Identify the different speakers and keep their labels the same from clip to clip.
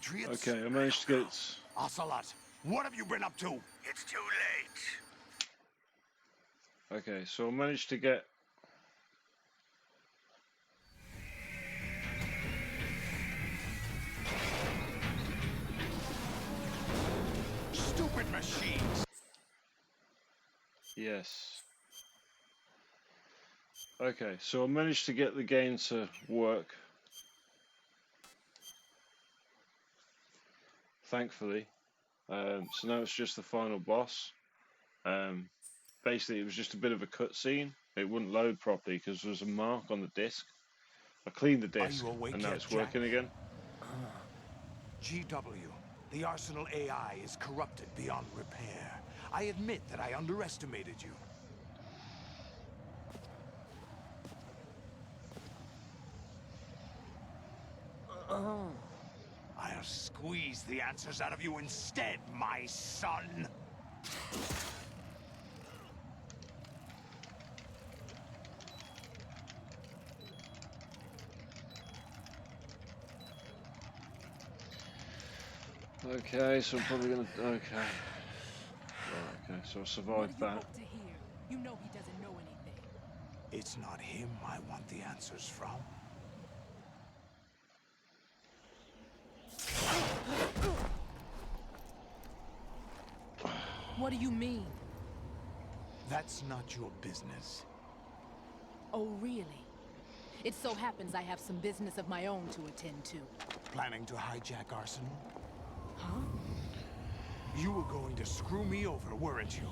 Speaker 1: Patriots?
Speaker 2: Okay, I managed to get it.
Speaker 1: Ocelot, what have you been up to?
Speaker 3: It's too late.
Speaker 2: Okay, so I managed to get.
Speaker 1: Stupid machines!
Speaker 2: Yes. Okay, so I managed to get the game to work. Thankfully. So now it's just the final boss. Basically, it was just a bit of a cutscene. It wouldn't load properly because there was a mark on the disc. I cleaned the
Speaker 1: Are
Speaker 2: disc,
Speaker 1: you awake
Speaker 2: and now
Speaker 1: yet,
Speaker 2: it's
Speaker 1: Jack?
Speaker 2: working again.
Speaker 1: GW, the Arsenal AI is corrupted beyond repair. I admit that I underestimated you. I'll squeeze the answers out of you instead, my son!
Speaker 2: Okay, so I'm probably gonna. Okay. Right, okay, so I
Speaker 4: What do
Speaker 2: survived
Speaker 4: you
Speaker 2: that.
Speaker 4: hope to hear? You know he doesn't know anything.
Speaker 1: It's not him I want the answers from.
Speaker 4: What do you mean?
Speaker 1: That's not your business.
Speaker 4: Oh, really? It so happens I have some business of my own to attend to.
Speaker 1: Planning to hijack Arsenal?
Speaker 4: Huh?
Speaker 1: You were going to screw me over, weren't you?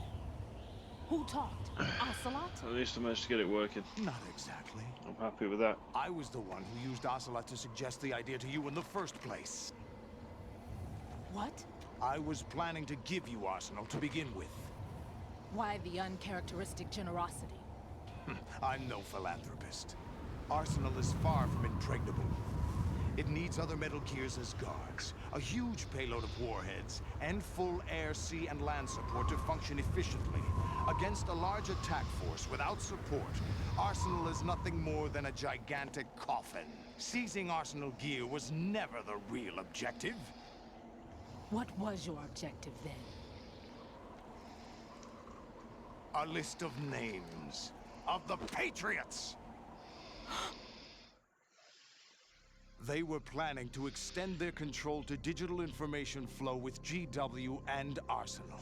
Speaker 4: Who talked? Ocelot?
Speaker 2: At least I managed to get it working.
Speaker 1: Not exactly.
Speaker 2: I'm happy with that.
Speaker 1: I was the one who used Ocelot to suggest the idea to you in the first place.
Speaker 4: What?
Speaker 1: I was planning to give you Arsenal to begin with.
Speaker 4: Why the uncharacteristic generosity?
Speaker 1: I'm no philanthropist. Arsenal is far from impregnable. It needs other MetalGears as guards, a huge payload of warheads, and full air, sea, and land support to function efficiently. Against a large attack force without support, Arsenal is nothing more than a gigantic coffin. Seizing Arsenal gear was never the real objective.
Speaker 4: What was your objective then?
Speaker 1: A list of names of the Patriots! They were planning to extend their control to digital information flow with GW and Arsenal.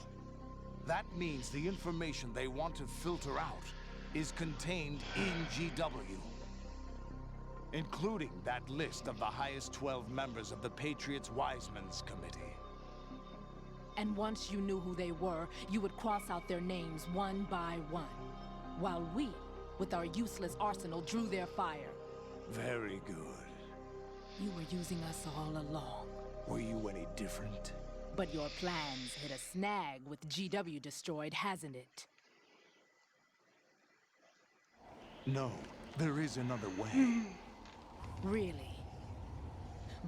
Speaker 1: That means the information they want to filter out is contained in GW, including that list of the highest 12 members of the Patriots Wiseman's Committee.
Speaker 4: And once you knew who they were, you would cross out their names one by one, while we, with our useless arsenal, drew their fire.
Speaker 1: Very good.
Speaker 4: You were using us all along.
Speaker 1: Were you any different?
Speaker 4: But your plans hit a snag with GW destroyed, hasn't it?
Speaker 1: No, there is another way.
Speaker 4: Really?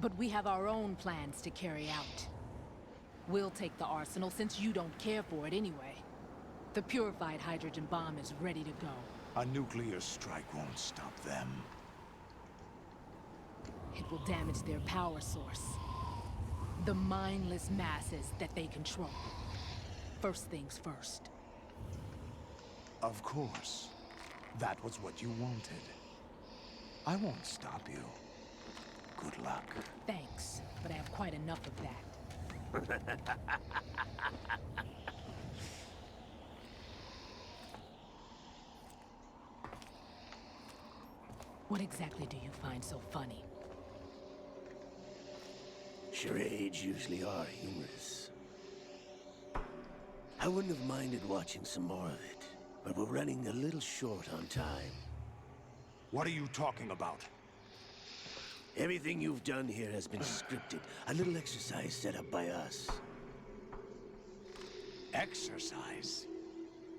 Speaker 4: But we have our own plans to carry out. We'll take the arsenal since you don't care for it anyway. The purified hydrogen bomb is ready to go.
Speaker 1: A nuclear strike won't stop them.
Speaker 4: It will damage their power source. The mindless masses that they control. First things first.
Speaker 1: Of course. That was what you wanted. I won't stop you. Good luck.
Speaker 4: Thanks, but I have quite enough of that. What exactly do you find so funny?
Speaker 3: Charades usually are humorous. I wouldn't have minded watching some more of it, but we're running a little short on time.
Speaker 1: What are you talking about?
Speaker 3: Everything you've done here has been scripted. A little exercise set up by us.
Speaker 1: Exercise?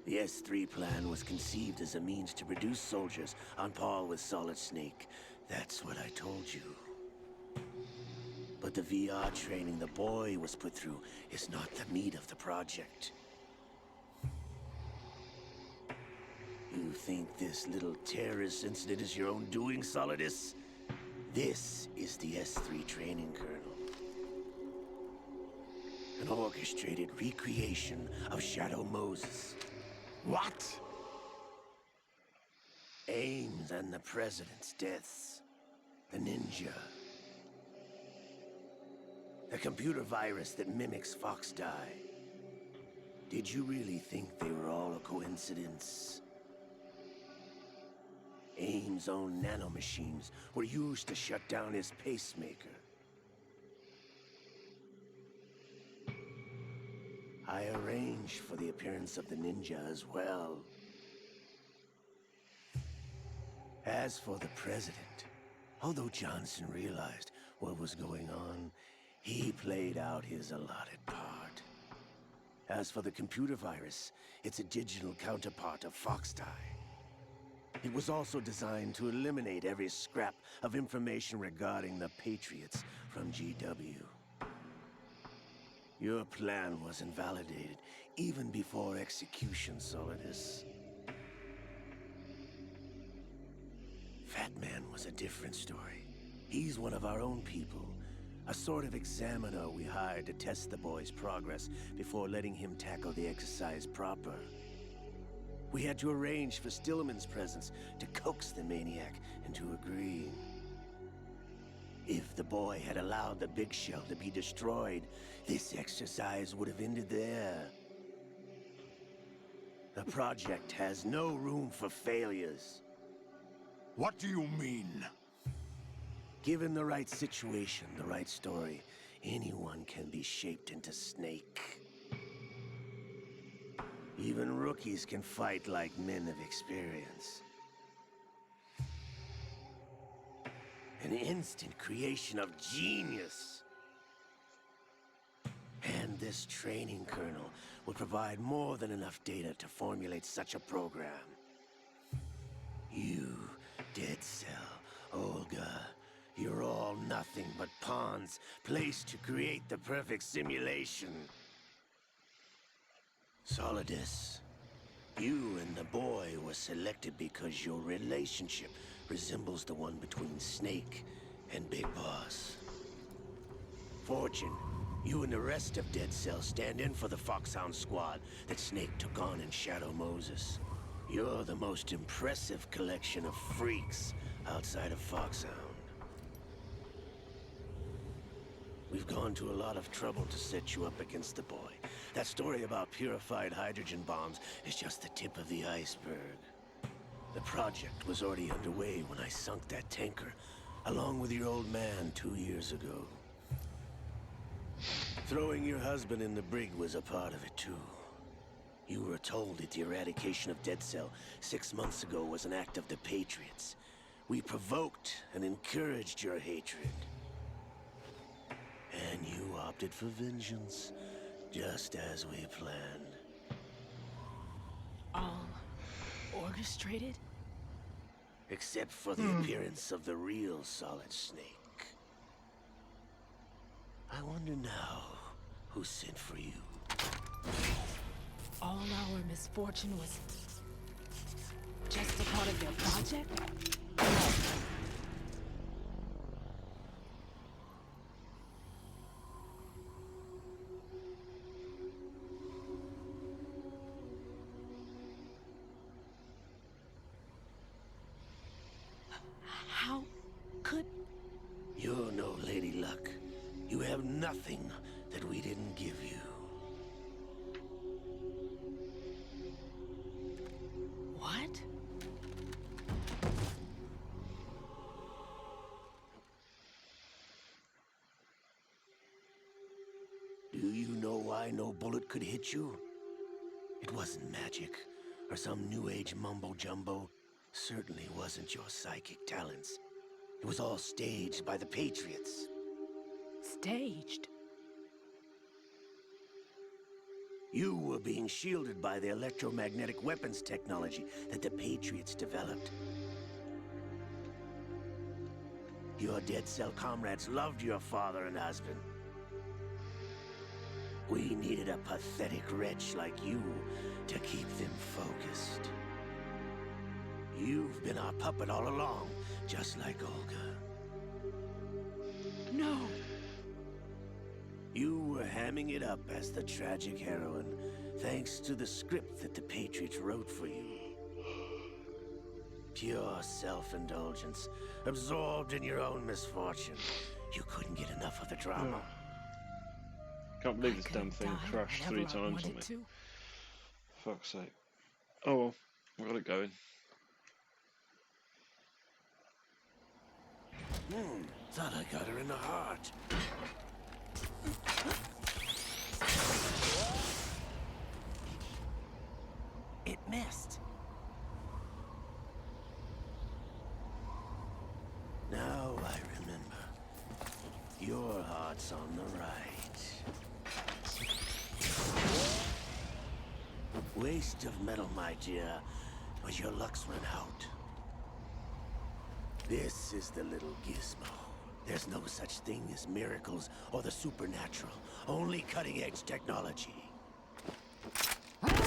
Speaker 3: The S3 plan was conceived as a means to produce soldiers on par with Solid Snake. That's what I told you. But the VR training the boy was put through is not the meat of the project. You think this little terrorist incident is your own doing, Solidus? This is the S3 training kernel. orchestrated recreation of Shadow Moses.
Speaker 1: What?
Speaker 3: Ames and the President's deaths. The ninja. The computer virus that mimics Fox Die. Did you really think they were all a coincidence? Ames' own nanomachines were used to shut down his pacemaker. I arranged for the appearance of the ninja as well. As for the President, although Johnson realized what was going on, he played out his allotted part. As for the computer virus, it's a digital counterpart of Fox Die. It was also designed to eliminate every scrap of information regarding the Patriots from GW. Your plan was invalidated even before execution, Solidus. Fat Man was a different story. He's one of our own people. A sort of examiner we hired to test the boy's progress before letting him tackle the exercise proper. We had to arrange for Stillman's presence to coax the maniac into agreeing. If the boy had allowed the big shell to be destroyed, this exercise would have ended there. The project has no room for failures.
Speaker 1: What do you mean?
Speaker 3: Given the right situation, the right story, anyone can be shaped into Snake. Even rookies can fight like men of experience. An instant creation of genius. And this training kernel would provide more than enough data to formulate such a program. You, Dead Cell, Olga, you're all nothing but pawns placed to create the perfect simulation. Solidus, you and the boy were selected because your relationship resembles the one between Snake and Big Boss. Fortune, you and the rest of Dead Cell stand in for the Foxhound squad that Snake took on in Shadow Moses. You're the most impressive collection of freaks outside of Foxhound. We've gone to a lot of trouble to set you up against the boy. That story about purified hydrogen bombs is just the tip of the iceberg. The project was already underway when I sunk that tanker, along with your old man 2 years ago. Throwing your husband in the brig was a part of it too. You were told that the eradication of Dead Cell 6 months ago was an act of the Patriots. We provoked and encouraged your hatred. And you opted for vengeance, just as we planned.
Speaker 4: All orchestrated?
Speaker 3: Except for the appearance of the real Solid Snake. I wonder now who sent for you.
Speaker 4: All our misfortune was just a part of their project? How could...
Speaker 3: You're no Lady Luck. You have nothing that we didn't give you.
Speaker 4: What?
Speaker 3: Do you know why no bullet could hit you? It wasn't magic, or some new age mumbo-jumbo. Certainly wasn't your psychic talents. It was all staged by the Patriots.
Speaker 4: Staged?
Speaker 3: You were being shielded by the electromagnetic weapons technology that the Patriots developed. Your Dead Cell comrades loved your father and husband. We needed a pathetic wretch like you to keep them focused. You've been our puppet all along, just like Olga.
Speaker 4: No.
Speaker 3: You were hamming it up as the tragic heroine, thanks to the script that the Patriots wrote for you. Pure self-indulgence, absorbed in your own misfortune. You couldn't get enough of the drama.
Speaker 2: Can't believe
Speaker 4: I
Speaker 2: this
Speaker 4: could
Speaker 2: damn
Speaker 4: have
Speaker 2: thing
Speaker 4: died
Speaker 2: crashed
Speaker 4: whenever
Speaker 2: 3
Speaker 4: I
Speaker 2: times on
Speaker 4: wanted
Speaker 2: me.
Speaker 4: to.
Speaker 2: Fuck's sake. Oh well, I got it going.
Speaker 3: Thought I got her in the heart. It missed. Now I remember. Your heart's on the right. Waste of metal, my dear, but your luck's run out. This is the little gizmo. There's no such thing as miracles or the supernatural. Only cutting-edge technology.
Speaker 4: Bastard.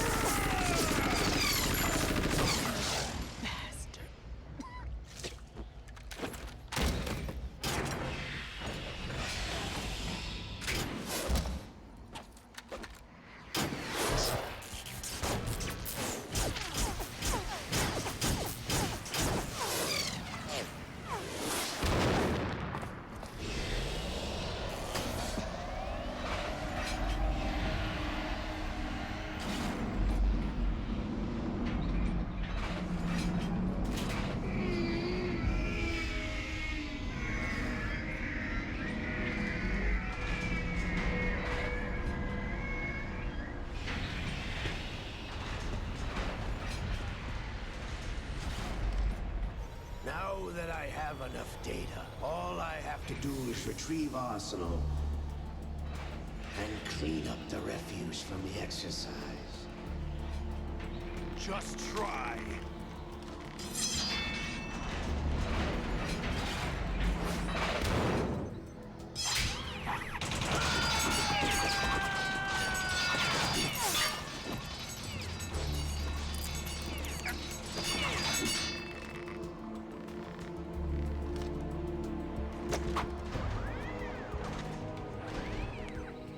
Speaker 3: Now that I have enough data, all I have to do is retrieve Arsenal and clean up the refuse from the exercise.
Speaker 1: Just try.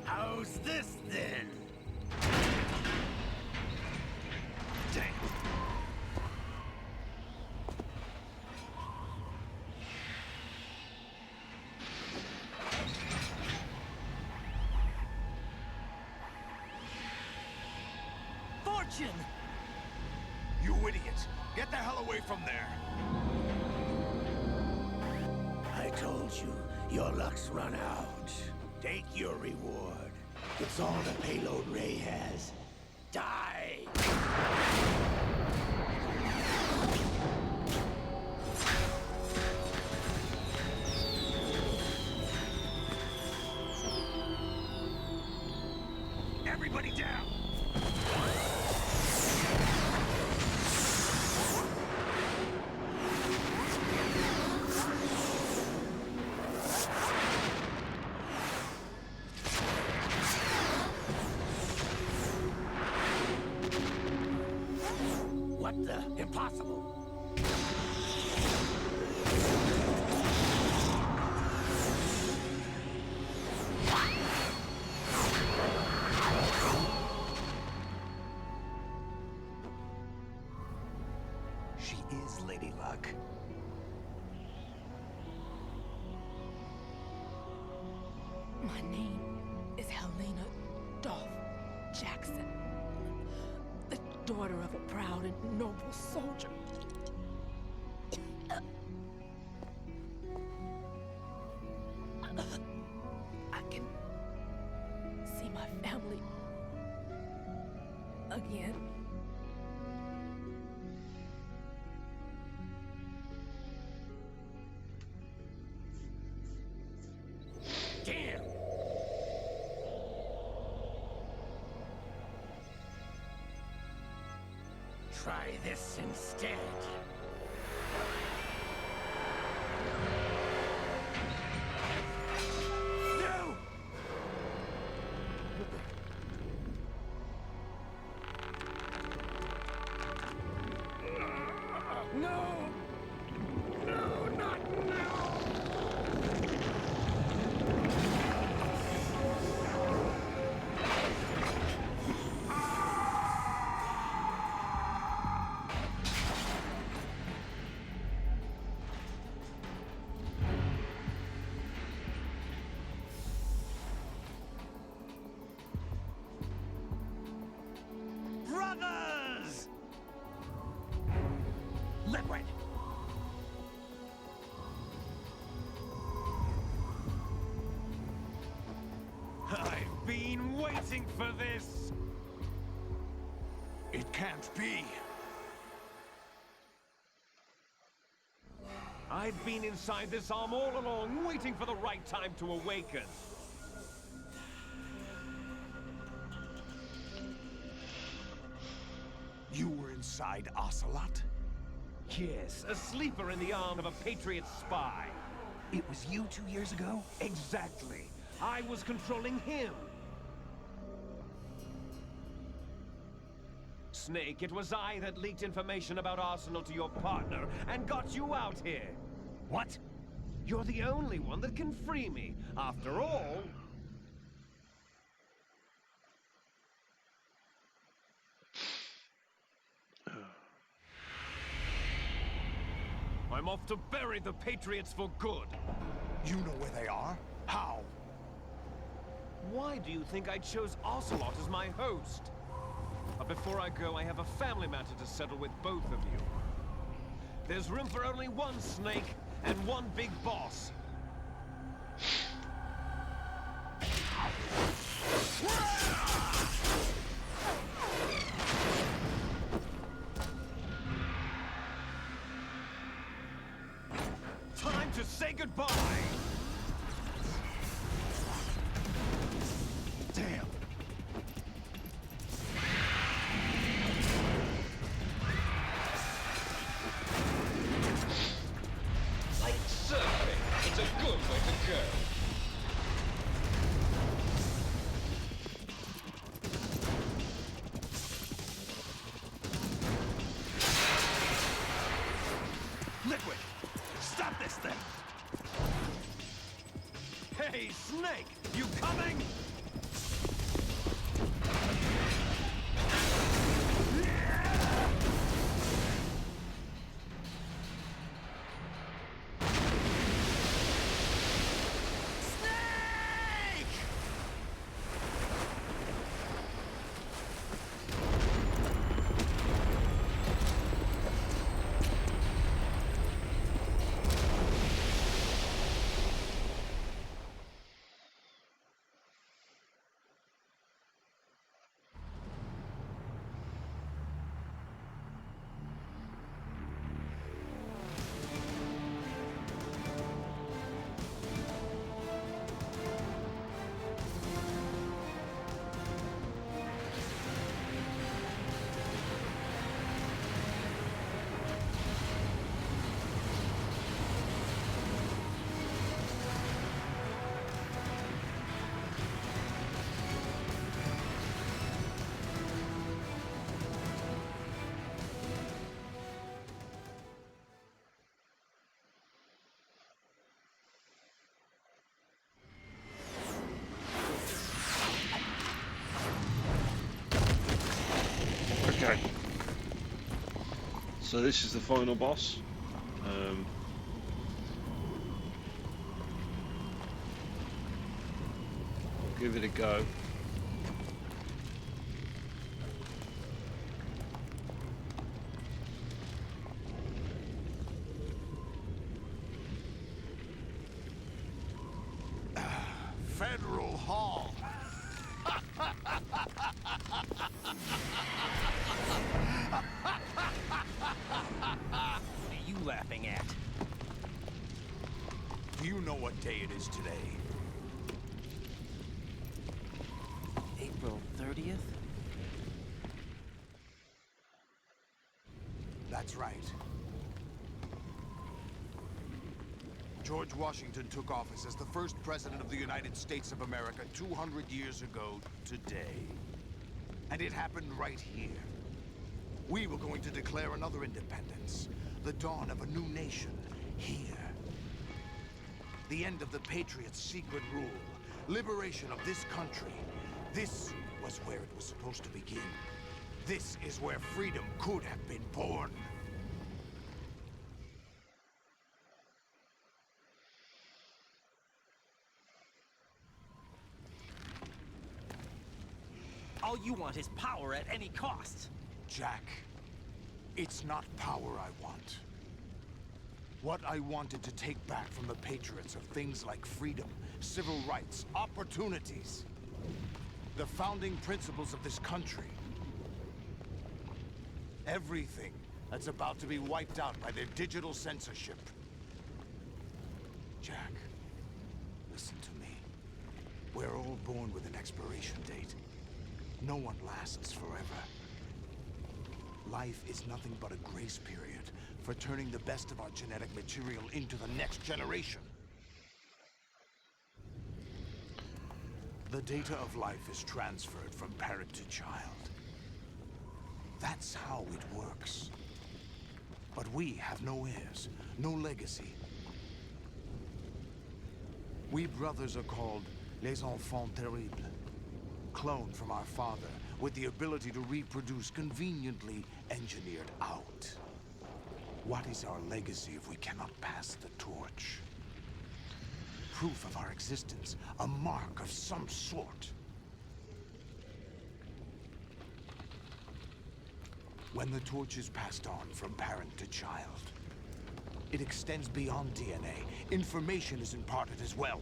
Speaker 3: How's this then?
Speaker 1: Damn.
Speaker 3: Fortune!
Speaker 1: You idiot! Get the hell away from there!
Speaker 3: I told you, your luck's run out. Take your reward. It's all the payload Ray has. Die!
Speaker 1: Everybody down!
Speaker 3: What the? Impossible!
Speaker 1: She is Lady Luck.
Speaker 4: My name is Helena Dolph Jackson, the daughter of a proud and noble soldier. I can see my family again.
Speaker 3: Damn! Try this instead. No! No! No, not now!
Speaker 5: waiting for this!
Speaker 1: It can't be.
Speaker 5: I've been inside this arm all along, waiting for the right time to awaken.
Speaker 1: You were inside Ocelot?
Speaker 5: Yes, a sleeper in the arm of a Patriot spy.
Speaker 1: It was you 2 years ago?
Speaker 5: Exactly. I was controlling him. Snake, it was I that leaked information about Arsenal to your partner and got you out here.
Speaker 1: What?
Speaker 5: You're the only one that can free me. After all... I'm off to bury the Patriots for good.
Speaker 1: You know where they are? How?
Speaker 5: Why do you think I chose Ocelot as my host? But before I go, I have a family matter to settle with both of you. There's room for only one Snake and one big boss. Time to say goodbye!
Speaker 1: Damn.
Speaker 6: Like surfing, it's a good way to go.
Speaker 1: Liquid! Stop this thing!
Speaker 5: Hey, Snake! You coming?
Speaker 2: Okay. So this is the final boss. I'll give it a go.
Speaker 1: Federal Hall.
Speaker 5: What are you laughing at?
Speaker 1: Do you know what day it is today?
Speaker 7: April 30th?
Speaker 1: That's right. George Washington took office as the first president of the United States of America 200 years ago today. And it happened right here. We were going to declare another independence. The dawn of a new nation here. The end of the Patriots' secret rule. Liberation of this country. This was where it was supposed to begin. This is where freedom could have been born.
Speaker 7: All you want is power at any cost.
Speaker 1: Jack, it's not power I want. What I wanted to take back from the Patriots are things like freedom, civil rights, opportunities. The founding principles of this country. Everything that's about to be wiped out by their digital censorship. Jack, listen to me. We're all born with an expiration date. No one lasts forever. Life is nothing but a grace period for turning the best of our genetic material into the next generation. The data of life is transferred from parent to child. That's how it works. But we have no heirs, no legacy. We brothers are called les enfants terribles. Cloned from our father, with the ability to reproduce conveniently engineered out. What is our legacy if we cannot pass the torch? Proof of our existence, a mark of some sort. When the torch is passed on from parent to child, it extends beyond DNA. Information is imparted as well.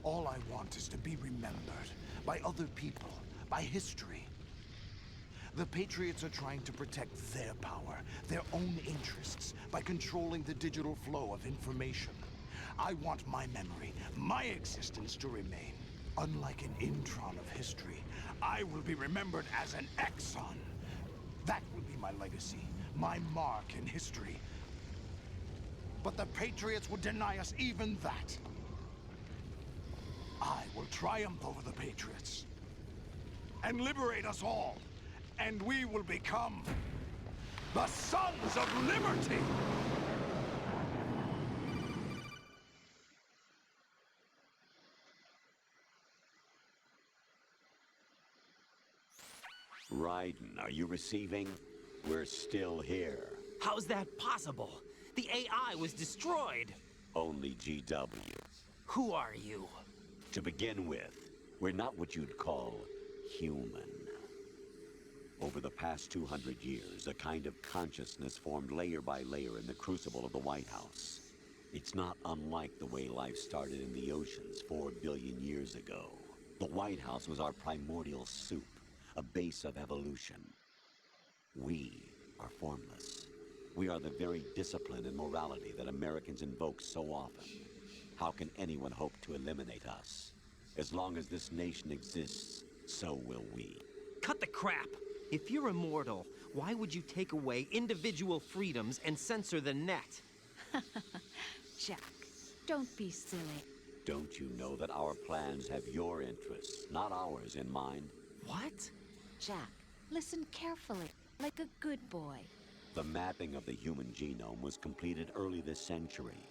Speaker 1: All I want is to be remembered by other people, by history. The Patriots are trying to protect their power, their own interests, by controlling the digital flow of information. I want my memory, my existence to remain. Unlike an intron of history, I will be remembered as an exon. That will be my legacy, my mark in history. But the Patriots would deny us even that. I will triumph over the Patriots and liberate us all. And we will become the Sons of Liberty!
Speaker 8: Raiden, are you receiving? We're still here.
Speaker 7: How's that possible? The AI was destroyed.
Speaker 8: Only GW.
Speaker 7: Who are you?
Speaker 8: To begin with, we're not what you'd call human. Over the past 200 years, a kind of consciousness formed layer by layer in the crucible of the White House. It's not unlike the way life started in the oceans 4 billion years ago. The White House was our primordial soup, a base of evolution. We are formless. We are the very discipline and morality that Americans invoke so often. How can anyone hope to eliminate us? As long as this nation exists, so will we.
Speaker 7: Cut the crap! If you're immortal, why would you take away individual freedoms and censor the net?
Speaker 9: Jack, don't be silly.
Speaker 8: Don't you know that our plans have your interests, not ours, in mind?
Speaker 7: What?
Speaker 9: Jack, listen carefully, like a good boy.
Speaker 8: The mapping of the human genome was completed early this century.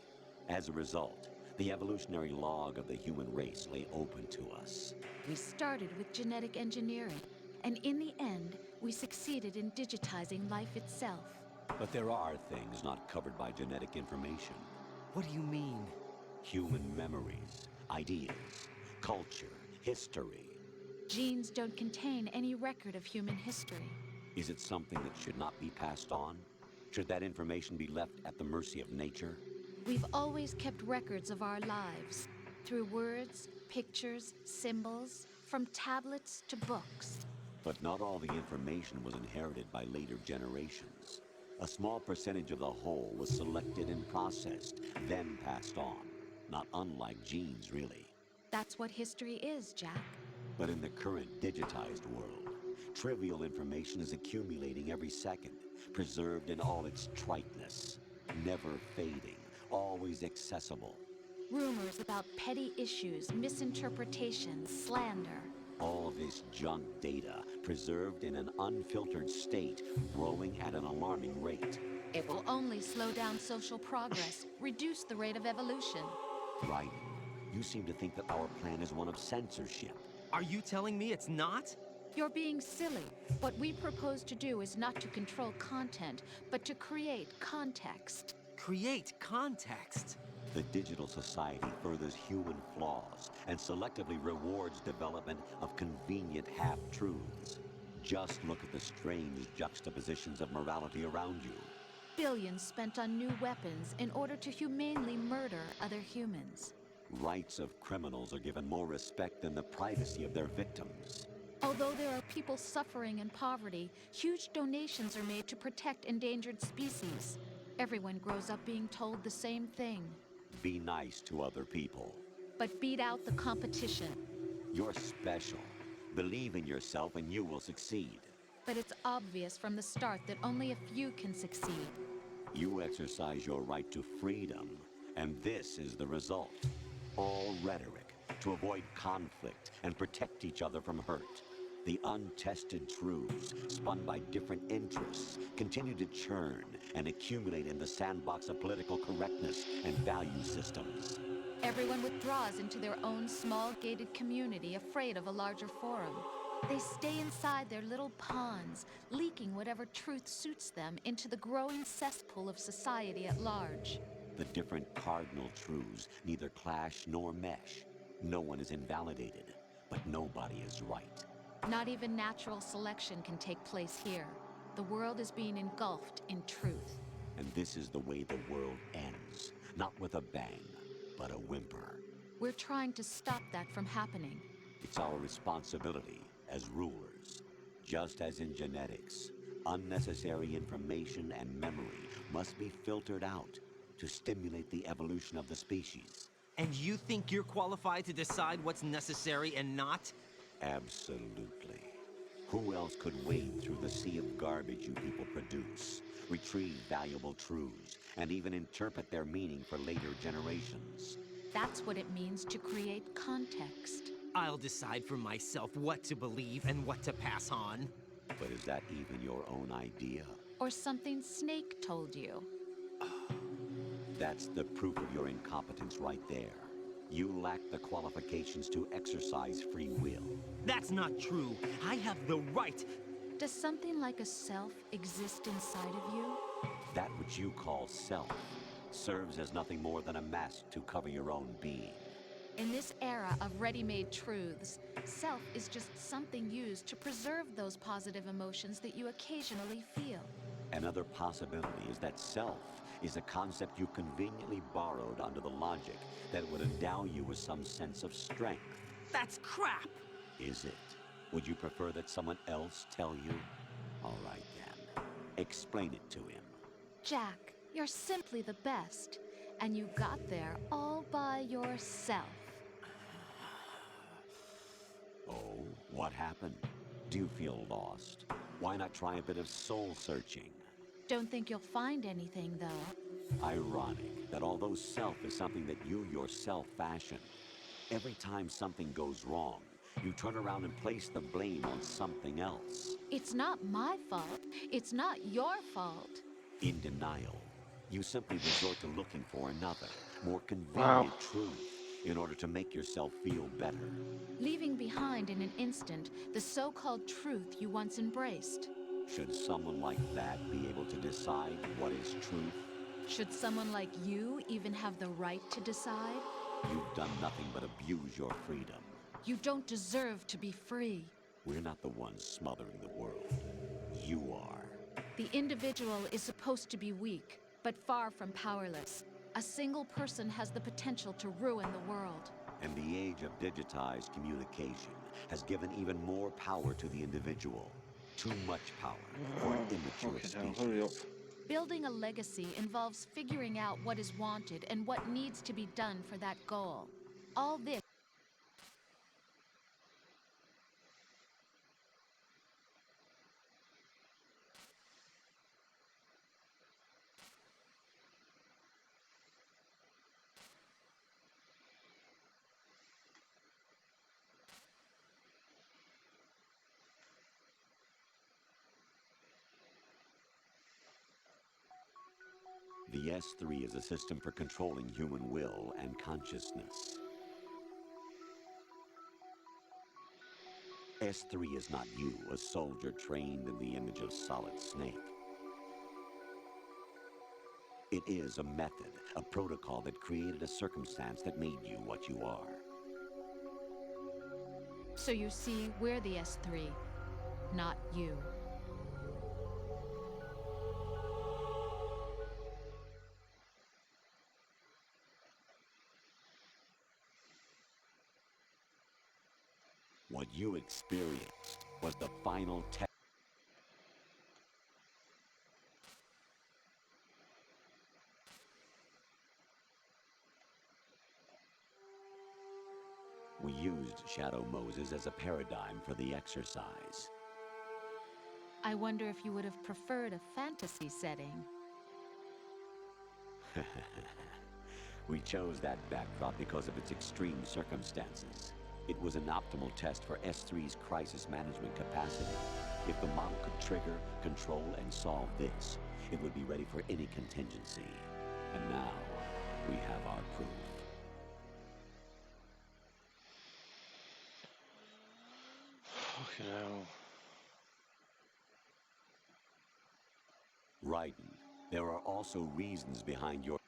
Speaker 8: As a result, the evolutionary log of the human race lay open to us.
Speaker 9: We started with genetic engineering, and in the end, we succeeded in digitizing life itself.
Speaker 8: But there are things not covered by genetic information.
Speaker 7: What do you mean?
Speaker 8: Human memories, ideas, culture, history.
Speaker 9: Genes don't contain any record of human history.
Speaker 8: Is it something that should not be passed on? Should that information be left at the mercy of nature?
Speaker 9: We've always kept records of our lives, through words, pictures, symbols, from tablets to books.
Speaker 8: But not all the information was inherited by later generations. A small percentage of the whole was selected and processed, then passed on. Not unlike genes, really.
Speaker 9: That's what history is, Jack.
Speaker 8: But in the current digitized world, trivial information is accumulating every second, preserved in all its triteness, never fading, always accessible.
Speaker 9: Rumors about petty issues, misinterpretations, slander.
Speaker 8: All this junk data, preserved in an unfiltered state, growing at an alarming rate.
Speaker 9: It will only slow down social progress, reduce the rate of evolution.
Speaker 8: Right. You seem to think that our plan is one of censorship.
Speaker 7: Are you telling me it's not?
Speaker 9: You're being silly. What we propose to do is not to control content, but to create context.
Speaker 7: Create context?
Speaker 8: The digital society furthers human flaws and selectively rewards development of convenient half-truths. Just look at the strange juxtapositions of morality around you.
Speaker 9: Billions spent on new weapons in order to humanely murder other humans.
Speaker 8: Rights of criminals are given more respect than the privacy of their victims.
Speaker 9: Although there are people suffering in poverty, huge donations are made to protect endangered species. Everyone grows up being told the same thing.
Speaker 8: Be nice to other people.
Speaker 9: But beat out the competition.
Speaker 8: You're special. Believe in yourself and you will succeed.
Speaker 9: But it's obvious from the start that only a few can succeed.
Speaker 8: You exercise your right to freedom, and this is the result. All rhetoric to avoid conflict and protect each other from hurt. The untested truths, spun by different interests, continue to churn and accumulate in the sandbox of political correctness and value systems.
Speaker 9: Everyone withdraws into their own small gated community, afraid of a larger forum. They stay inside their little ponds, leaking whatever truth suits them into the growing cesspool of society at large.
Speaker 8: The different cardinal truths neither clash nor mesh. No one is invalidated, but nobody is right.
Speaker 9: Not even natural selection can take place here. The world is being engulfed in truth.
Speaker 8: And this is the way the world ends. Not with a bang, but a whimper.
Speaker 9: We're trying to stop that from happening.
Speaker 8: It's our responsibility as rulers. Just as in genetics, unnecessary information and memory must be filtered out to stimulate the evolution of the species.
Speaker 7: And you think you're qualified to decide what's necessary and not?
Speaker 8: Absolutely. Who else could wade through the sea of garbage you people produce, retrieve valuable truths, and even interpret their meaning for later generations?
Speaker 9: That's what it means to create context.
Speaker 7: I'll decide for myself what to believe and what to pass on.
Speaker 8: But is that even your own idea?
Speaker 9: Or something Snake told you.
Speaker 8: That's the proof of your incompetence right there. You lack the qualifications to exercise free will.
Speaker 7: That's not true. I have the right.
Speaker 9: Does something like a self exist inside of you?
Speaker 8: That which you call self serves as nothing more than a mask to cover your own being.
Speaker 9: In this era of ready-made truths, self is just something used to preserve those positive emotions that you occasionally feel.
Speaker 8: Another possibility is that self is a concept you conveniently borrowed under the logic that would endow you with some sense of strength.
Speaker 7: That's crap!
Speaker 8: Is it? Would you prefer that someone else tell you? All right then. Explain it to him.
Speaker 9: Jack, you're simply the best. And you got there all by yourself.
Speaker 8: Oh, what happened? Do you feel lost? Why not try a bit of soul searching?
Speaker 9: Don't think you'll find anything, though.
Speaker 8: Ironic that although self is something that you yourself fashion, every time something goes wrong, you turn around and place the blame on something else.
Speaker 9: It's not my fault. It's not your fault.
Speaker 8: In denial, you simply resort to looking for another, more convenient truth in order to make yourself feel better.
Speaker 9: Leaving behind in an instant the so-called truth you once embraced.
Speaker 8: Should someone like that be able to decide what is truth?
Speaker 9: Should someone like you even have the right to decide?
Speaker 8: You've done nothing but abuse your freedom.
Speaker 9: You don't deserve to be free.
Speaker 8: We're not the ones smothering the world. You are.
Speaker 9: The individual is supposed to be weak, but far from powerless. A single person has the potential to ruin the world.
Speaker 8: And the age of digitized communication has given even more power to the individual. Too much power for an immature species.
Speaker 9: Building a legacy involves figuring out what is wanted and what needs to be done for that goal. All this
Speaker 8: The S3 is a system for controlling human will and consciousness. S3 is not you, a soldier trained in the image of Solid Snake. It is a method, a protocol that created a circumstance that made you what you are.
Speaker 9: So you see, we're the S3, not you.
Speaker 8: What you experienced was the final test. We used Shadow Moses as a paradigm for the exercise.
Speaker 9: I wonder if you would have preferred a fantasy setting.
Speaker 8: We chose that backdrop because of its extreme circumstances. It was an optimal test for S3's crisis management capacity. If the model could trigger, control, and solve this, it would be ready for any contingency. And now, we have our proof.
Speaker 2: Fucking hell.
Speaker 8: Raiden, there are also reasons behind your...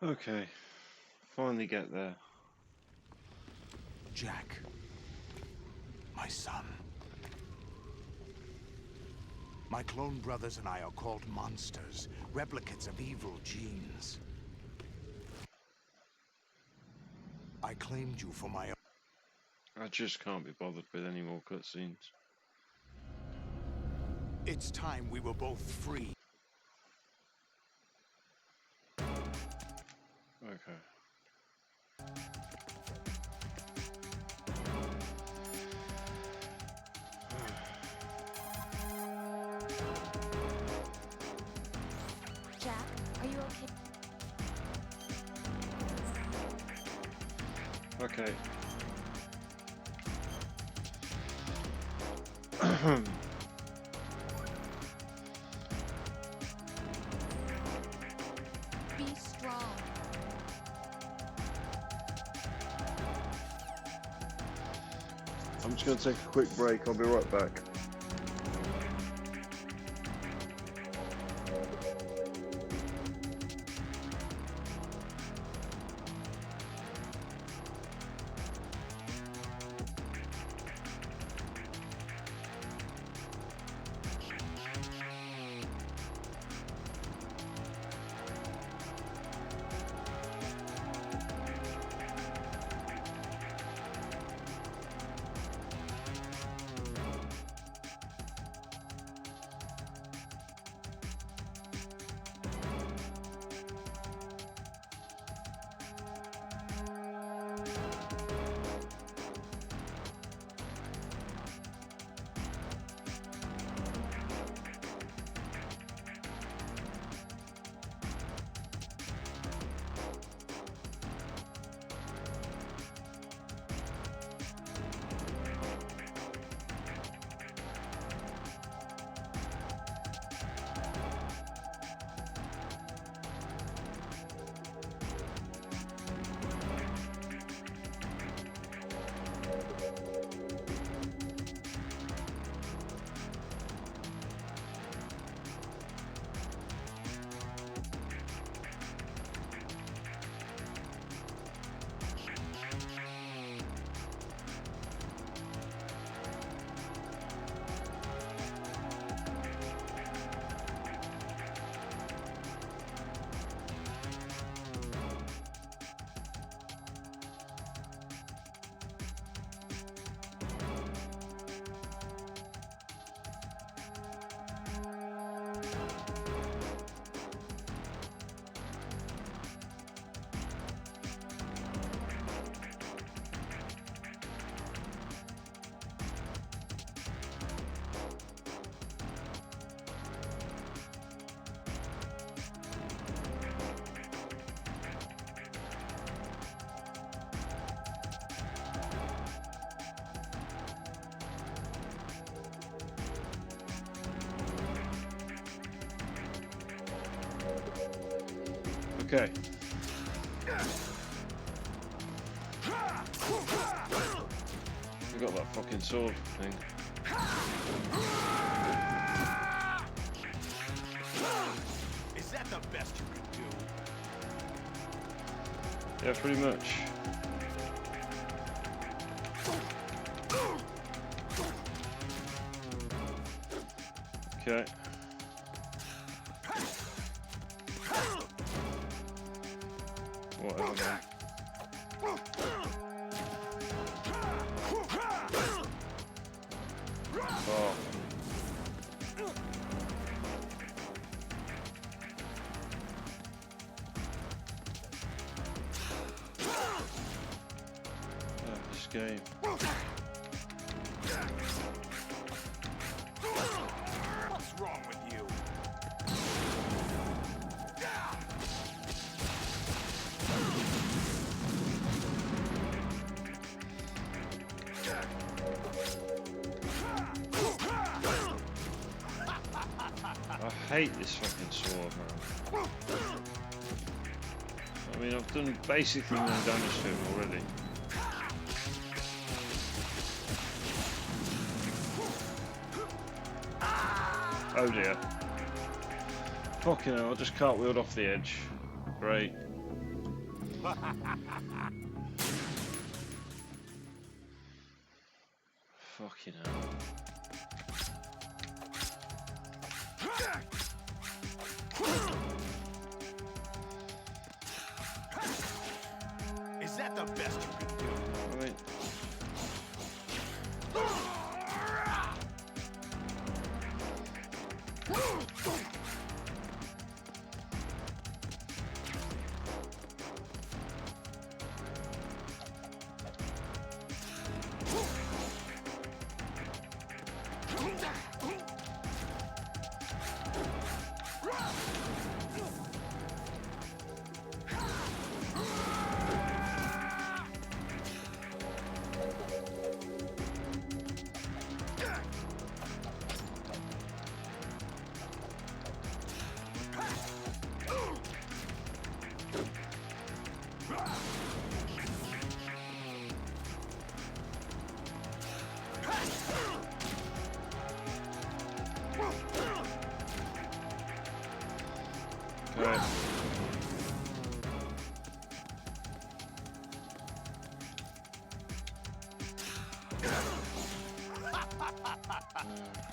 Speaker 2: Okay. Finally get there.
Speaker 1: Jack, my son. My clone brothers and I are called monsters, replicates of evil genes. I claimed you for my own.
Speaker 2: I just can't be bothered with any more cutscenes.
Speaker 1: It's time we were both free.
Speaker 2: Okay.
Speaker 9: Jack, are you okay?
Speaker 2: Okay.
Speaker 9: Be strong.
Speaker 2: I'm just going to take a quick break. I'll be right back. Okay. We got that fucking sword thing.
Speaker 1: Is that the best you can do?
Speaker 2: Yeah, pretty much. Okay. Whatever, man. Oh. This game.
Speaker 1: What's wrong with you?
Speaker 2: I hate this fucking sword, man. I mean, I've done basically no damage to him already. Oh dear. Fucking hell, I just cartwheeled off the edge. Great. Fucking hell.
Speaker 1: Is that the best you can do?
Speaker 2: I mean, okay.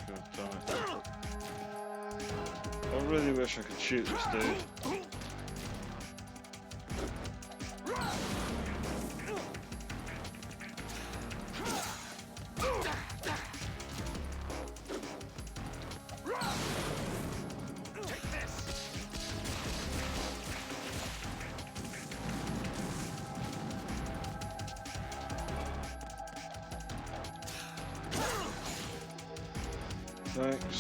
Speaker 2: God damn it. I really wish I could shoot this dude.
Speaker 1: Take this.
Speaker 2: Thanks.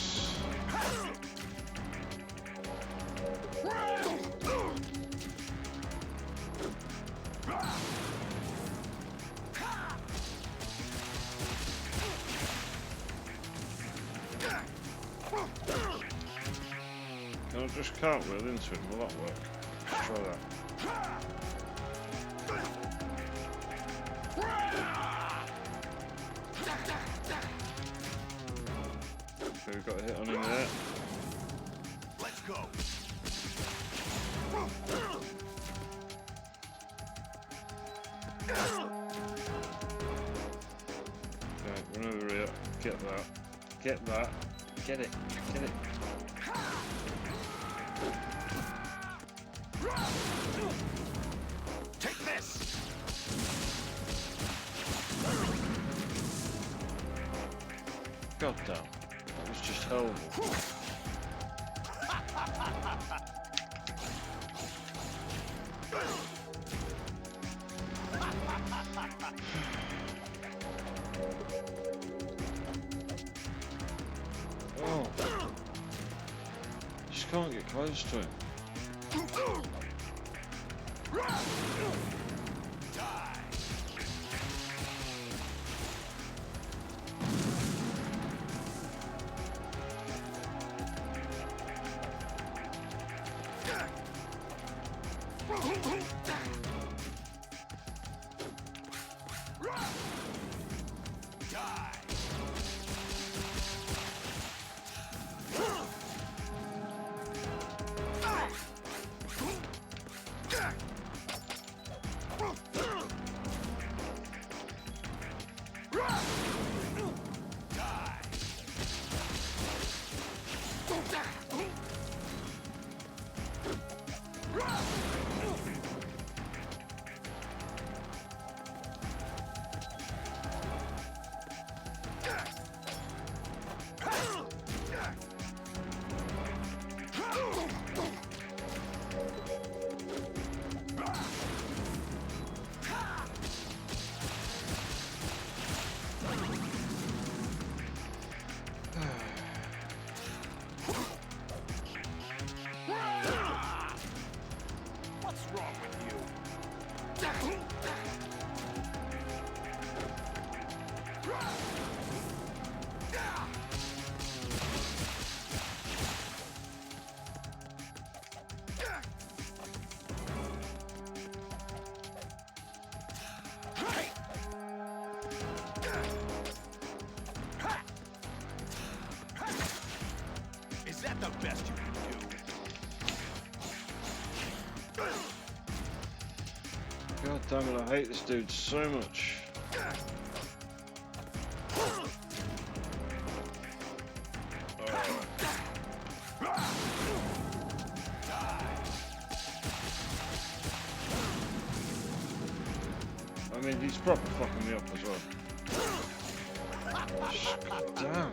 Speaker 2: Can I just cartwheel into him? Will that work? Let's try that. Okay, we got a hit on him there.
Speaker 1: Let's go.
Speaker 2: Okay, run over here. Get that. Get that. Get it. Get it.
Speaker 1: Take this.
Speaker 2: God damn. That was just horrible. Oh. Just can't get close to him.
Speaker 1: What's wrong with you? Is that the best you can do?
Speaker 2: God damn it, I hate this dude so much. I mean, he's proper fucking me up as well. God damn.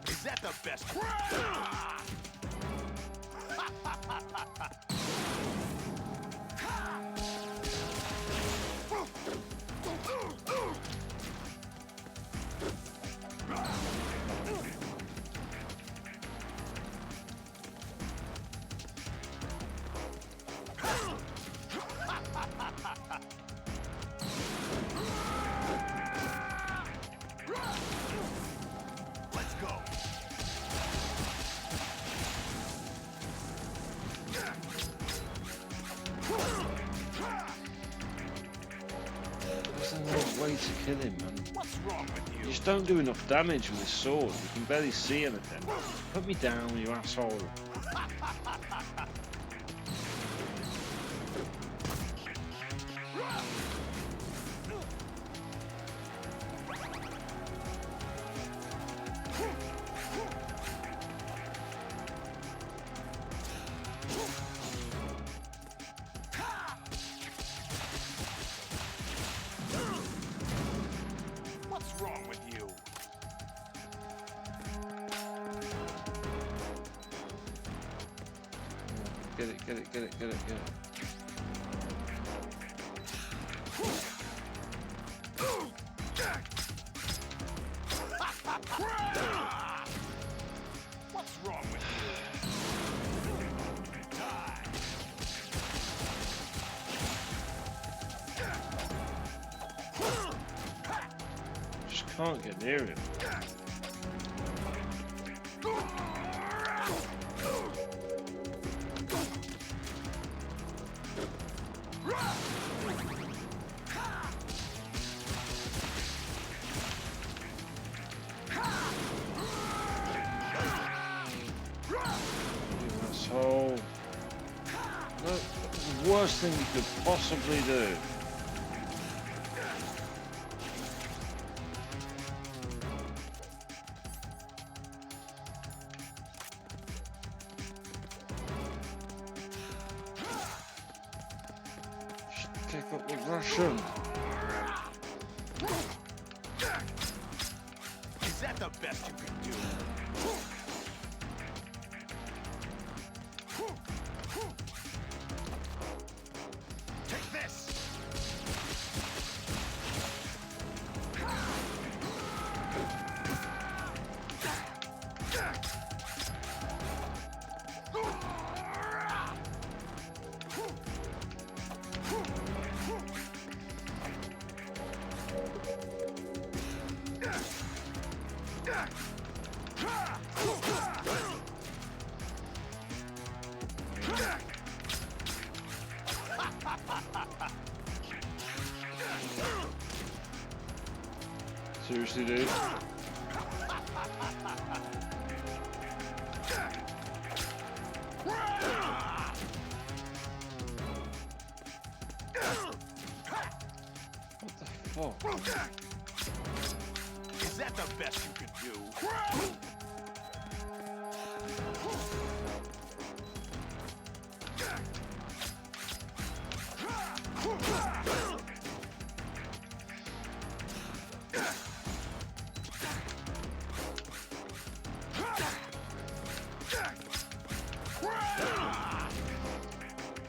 Speaker 1: Is that the best? Let's go.
Speaker 2: There's no way to kill him, man.
Speaker 1: What's wrong with
Speaker 2: You
Speaker 1: you?
Speaker 2: just don't do enough damage with his sword. You can barely see anything. Put me down, you asshole.
Speaker 1: What's wrong with you?
Speaker 2: Get it, get it, get it, get it, get it.
Speaker 1: What's wrong with you? Die.
Speaker 2: Just can't get near him. You asshole. No, the worst thing you could possibly do. Just pick up the Russian.
Speaker 1: Is that the best you can do? Take this.
Speaker 2: Seriously, dude? What the fuck?
Speaker 1: Is that the best you can do?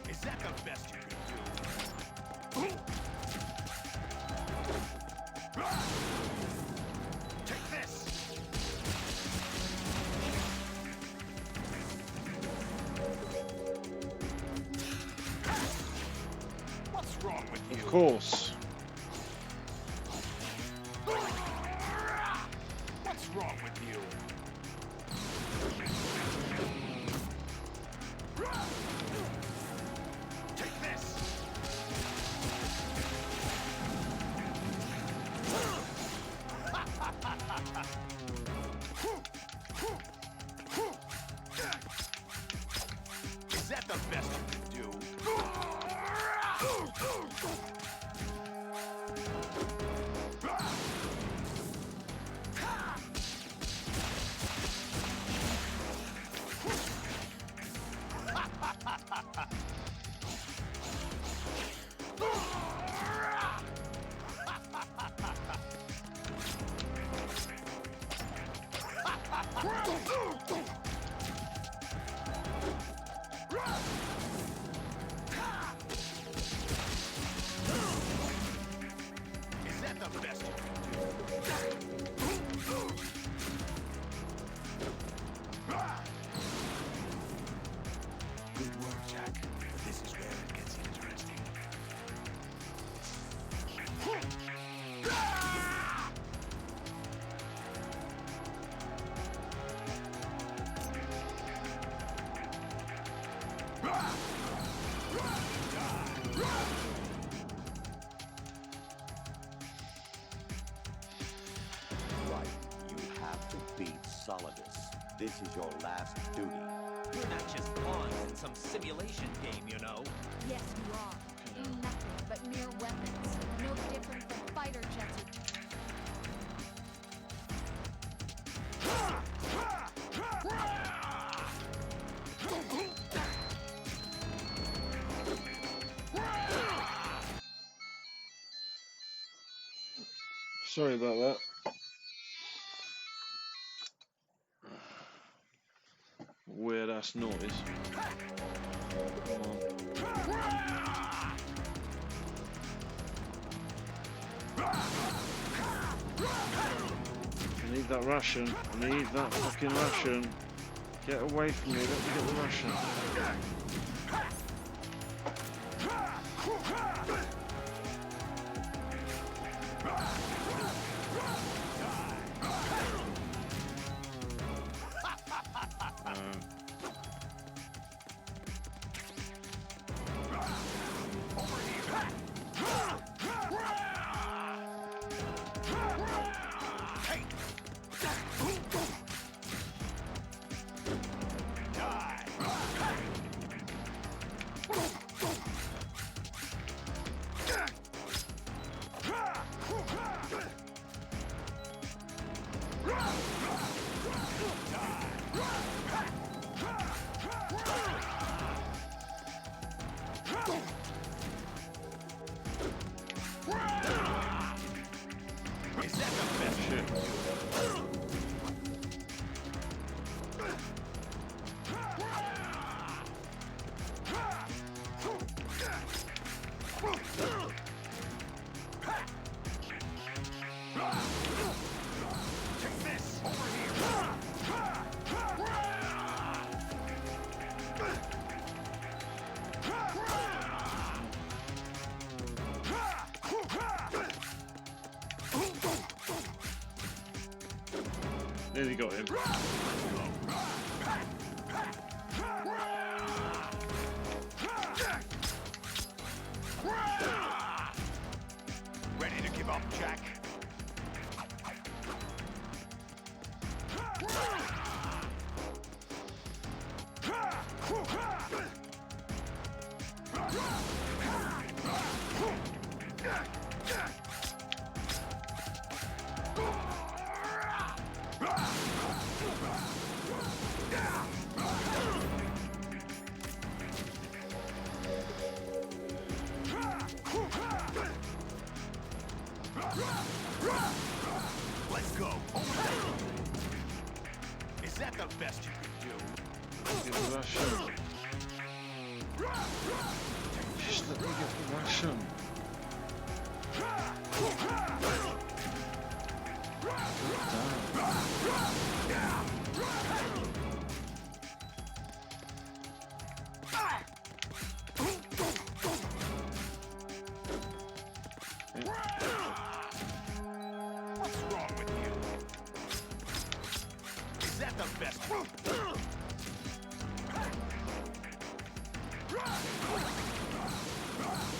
Speaker 1: Is that the best you can do? Take this! What's wrong with you?
Speaker 2: Of course.
Speaker 1: What's wrong with you? Take this! Is that the best you can do? Is that the best you can do? Good work, Jack. This is where it gets interesting.
Speaker 8: Right. You have to beat Solidus. This is your last duty.
Speaker 7: We're not just pawns in some simulation game, you know.
Speaker 9: Yes, you are. Nothing but mere weapons. No different from fighter jets or
Speaker 2: Sorry about that. Weird ass noise. Come on. I need that ration. I need that fucking ration. Get away from me. Let me get the ration.
Speaker 1: Is that the best shit? Take this over here.
Speaker 2: Nearly got him.
Speaker 1: Ready to give up, Jack? Let's go. Is that the best you can do?
Speaker 2: Russian. Just let me get the Russian.
Speaker 1: What's wrong with you? Is that the best?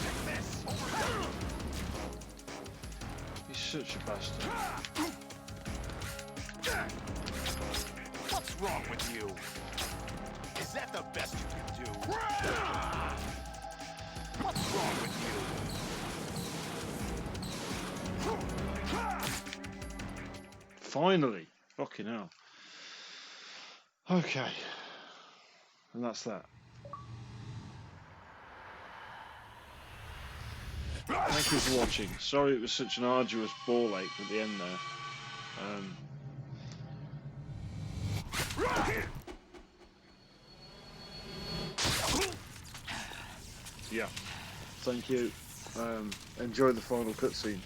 Speaker 1: Take this.
Speaker 2: He's such a bastard.
Speaker 1: What's wrong with you? Is that the best you can do? What's wrong with you?
Speaker 2: Finally! Fucking hell. Okay. And that's that. Thank you for watching. Sorry it was such an arduous ball ache at the end there. Yeah. Thank you. Enjoy the final cutscene.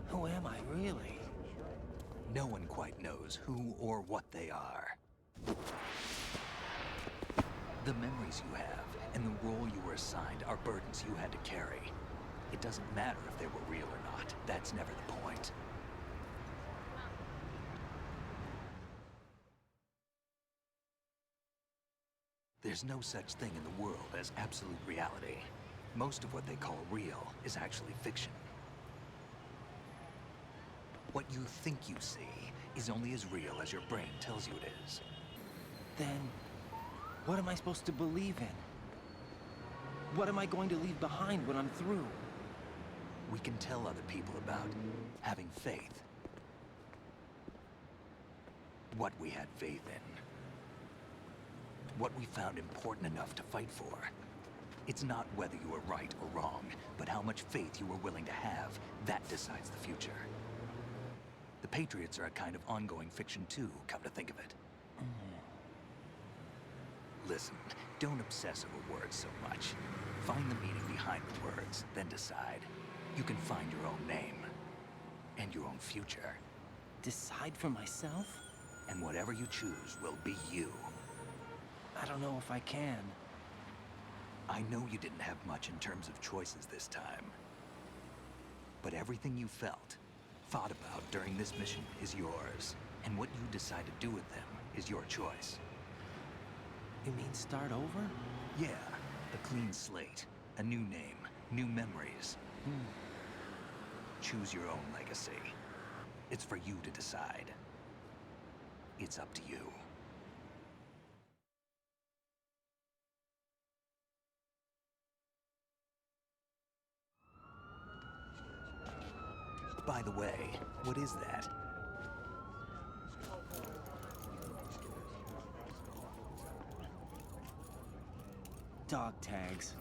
Speaker 10: Who am I, really?
Speaker 11: No one quite knows who or what they are. The memories you have and the role you were assigned are burdens you had to carry. It doesn't matter if they were real or not. That's never the point. There's no such thing in the world as absolute reality. Most of what they call real is actually fiction. What you think you see is only as real as your brain tells you it is.
Speaker 10: Then, what am I supposed to believe in? What am I going to leave behind when I'm through?
Speaker 11: We can tell other people about having faith. What we had faith in. What we found important enough to fight for. It's not whether you were right or wrong, but how much faith you were willing to have. That decides the future. The Patriots are a kind of ongoing fiction too, come to think of it. Listen, don't obsess over words so much. Find the meaning behind the words, then decide. You can find your own name. And your own future.
Speaker 10: Decide for myself?
Speaker 11: And whatever you choose will be you.
Speaker 10: I don't know if I can.
Speaker 11: I know you didn't have much in terms of choices this time. But everything you felt, thought about during this mission is yours. And what you decide to do with them is your choice.
Speaker 10: You mean start over?
Speaker 11: Yeah, a clean slate, a new name, new memories. Choose your own legacy. It's for you to decide. It's up to you. By the way, what is that?
Speaker 10: Dog tags.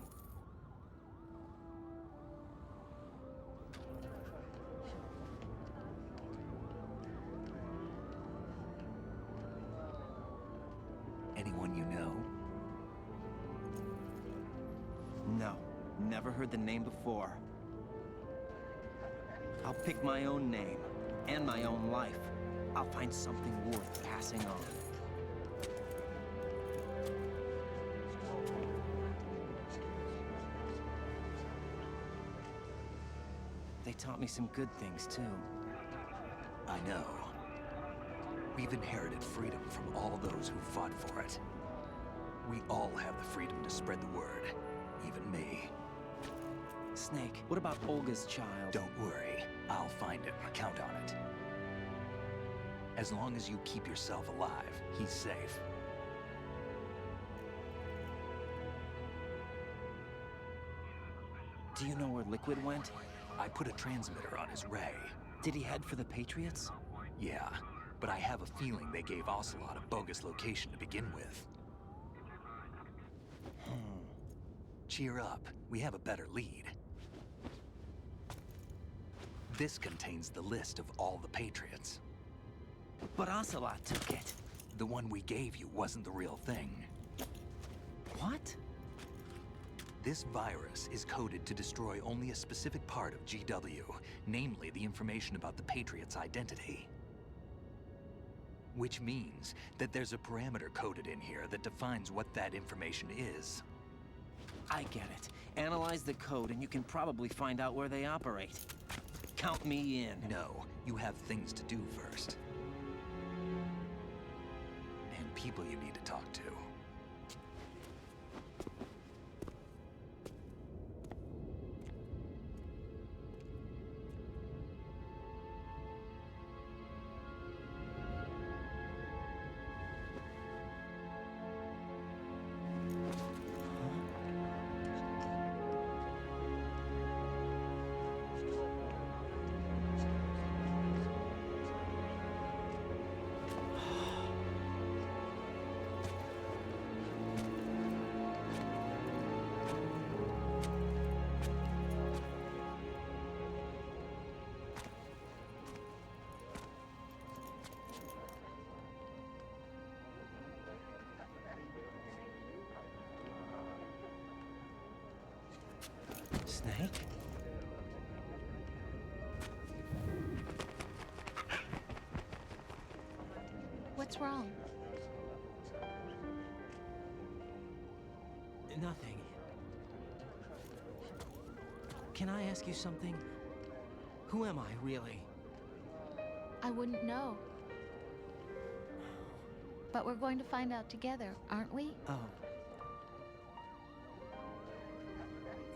Speaker 11: Anyone you know?
Speaker 10: No, never heard the name before. I'll pick my own name, and my own life. I'll find something worth passing on. They taught me some good things, too.
Speaker 11: I know. We've inherited freedom from all those who fought for it. We all have the freedom to spread the word, even me.
Speaker 10: Snake, what about Olga's child?
Speaker 11: Don't worry, I'll find him. Count on it. As long as you keep yourself alive, he's safe.
Speaker 10: Do you know where Liquid went?
Speaker 11: I put a transmitter on his ray.
Speaker 10: Did he head for the Patriots?
Speaker 11: Yeah, but I have a feeling they gave Ocelot a bogus location to begin with. Cheer up, we have a better lead. This contains the list of all the Patriots.
Speaker 10: But Ocelot took it.
Speaker 11: The one we gave you wasn't the real thing.
Speaker 10: What?
Speaker 11: This virus is coded to destroy only a specific part of GW, namely the information about the Patriots' identity. Which means that there's a parameter coded in here that defines what that information is.
Speaker 10: I get it. Analyze the code and you can probably find out where they operate. Count me in.
Speaker 11: No, you have things to do first. And people you need to talk to.
Speaker 10: Snake?
Speaker 9: What's wrong?
Speaker 10: Nothing. Can I ask you something? Who am I, really?
Speaker 9: I wouldn't know. But we're going to find out together, aren't we?
Speaker 10: Oh.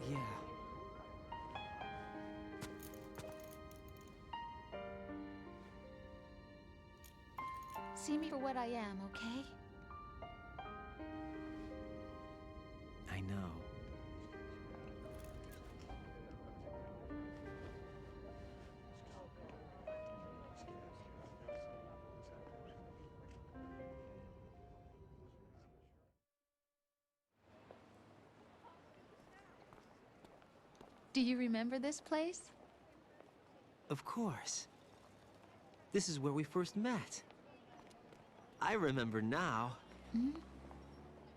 Speaker 10: Yeah.
Speaker 9: See me for what I am, okay?
Speaker 10: I know.
Speaker 9: Do you remember this place?
Speaker 10: Of course.
Speaker 7: This is where we first met. I remember now.
Speaker 9: Hmm?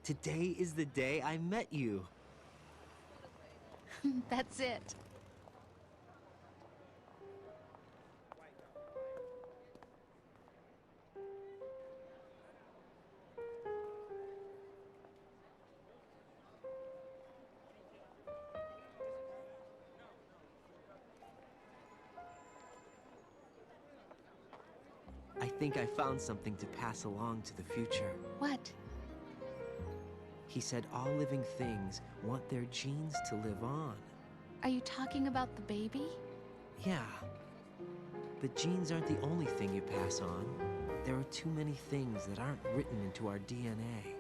Speaker 7: Today is the day I met you.
Speaker 9: That's it.
Speaker 7: I think I found something to pass along to the future.
Speaker 9: What?
Speaker 7: He said all living things want their genes to live on.
Speaker 9: Are you talking about the baby?
Speaker 7: Yeah. But genes aren't the only thing you pass on. There are too many things that aren't written into our DNA.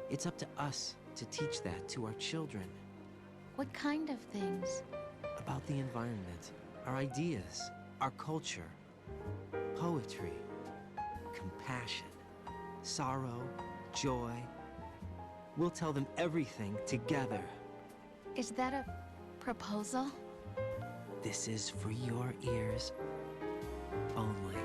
Speaker 7: It's up to us to teach that to our children.
Speaker 9: What kind of things?
Speaker 7: About the environment, our ideas, our culture, poetry, compassion, sorrow, joy. We'll tell them everything together.
Speaker 9: Is that a proposal?
Speaker 7: This is for your ears only.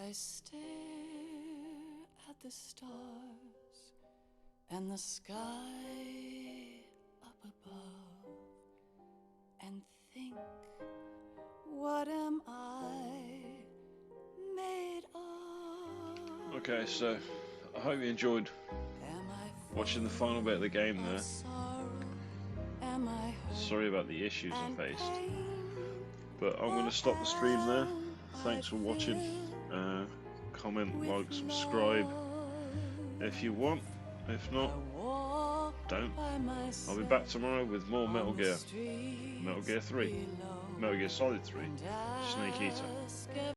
Speaker 12: I stare at the stars and the sky up above and think, what am I made of?
Speaker 2: Okay, so I hope you enjoyed watching the final bit of the game there. Sorry about the issues I faced, but I'm going to stop the stream there. Thanks for watching. Comment, like, subscribe if you want. If not, don't. I'll be back tomorrow with more Metal Gear. Metal Gear 3. Metal Gear Solid 3. Snake Eater.